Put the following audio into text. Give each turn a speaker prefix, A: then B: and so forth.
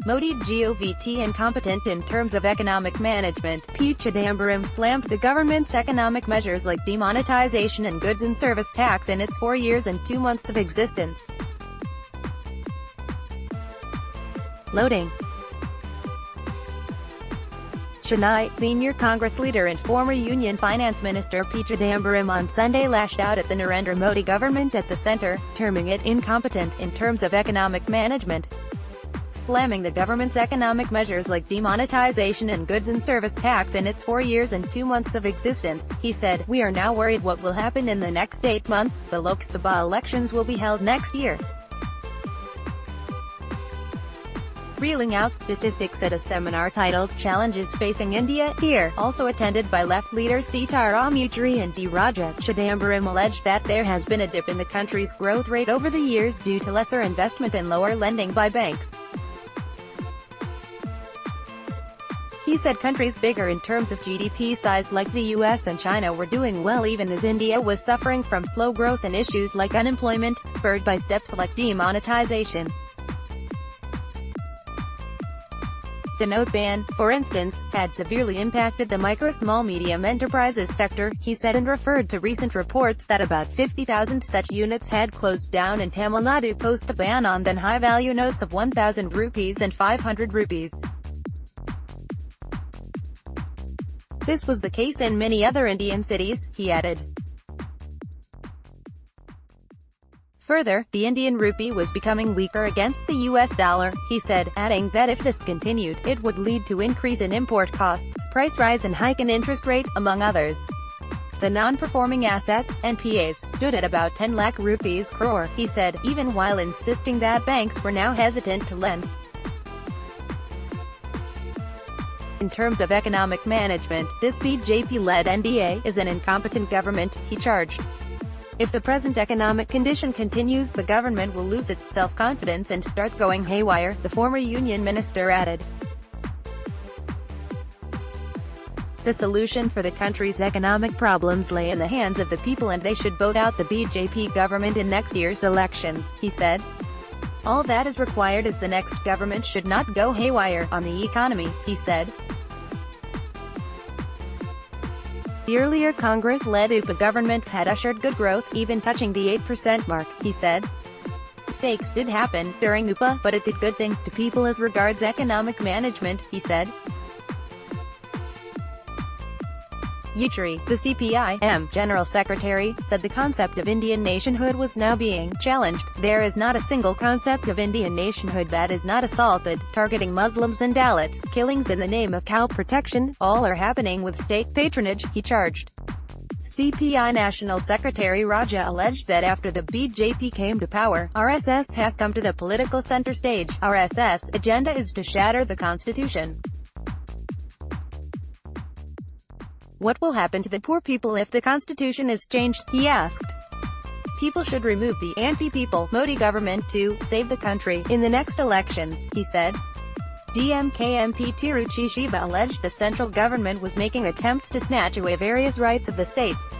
A: Modi Govt incompetent in terms of economic management. P. Chidambaram slammed the government's economic measures like demonetization and goods and service tax in its 4 years and 2 months of existence. Loading. Chennai, senior Congress leader and former Union Finance Minister P. Chidambaram on Sunday lashed out at the Narendra Modi government at the centre, terming it incompetent in terms of economic management. Slamming the government's economic measures like demonetization and goods and service tax in its 4 years and 2 months of existence, he said, "We are now worried what will happen in the next 8 months. The Lok Sabha elections will be held next year." Reeling out statistics at a seminar titled, "Challenges Facing India, Here," also attended by left leaders Sitaram Yechuri and D. Raja, Chidambaram alleged that there has been a dip in the country's growth rate over the years due to lesser investment and lower lending by banks. He said countries bigger in terms of GDP size like the US and China were doing well even as India was suffering from slow growth and issues like unemployment, spurred by steps like demonetization. The note ban, for instance, had severely impacted the micro-small medium enterprises sector, he said, and referred to recent reports that about 50,000 such units had closed down in Tamil Nadu post the ban on then high-value notes of 1,000 rupees and 500 rupees. This was the case in many other Indian cities, he added. Further, the Indian rupee was becoming weaker against the US dollar, he said, adding that if this continued, it would lead to increase in import costs, price rise and hike in interest rate, among others. The non-performing assets, NPAs, stood at about 10 lakh rupees crore, he said, even while insisting that banks were now hesitant to lend. In terms of economic management, this BJP-led NDA is an incompetent government, he charged. If the present economic condition continues, the government will lose its self-confidence and start going haywire, the former union minister added. The solution for the country's economic problems lay in the hands of the people and they should vote out the BJP government in next year's elections, he said. All that is required is the next government should not go haywire on the economy, he said. The earlier Congress-led UPA government had ushered good growth, even touching the 8% mark, he said. Mistakes did happen during UPA, but it did good things to people as regards economic management, he said. Yechuri, the CPIM General Secretary, said the concept of Indian nationhood was now being challenged. There is not a single concept of Indian nationhood that is not assaulted, targeting Muslims and Dalits, killings in the name of cow protection, all are happening with state patronage, he charged. CPI National Secretary Raja alleged that after the BJP came to power, RSS has come to the political center stage. RSS agenda is to shatter the constitution. What will happen to the poor people if the constitution is changed, he asked. People should remove the anti-people Modi government to save the country in the next elections, he said. DMK MP Tiruchi Shiva alleged the central government was making attempts to snatch away various rights of the states.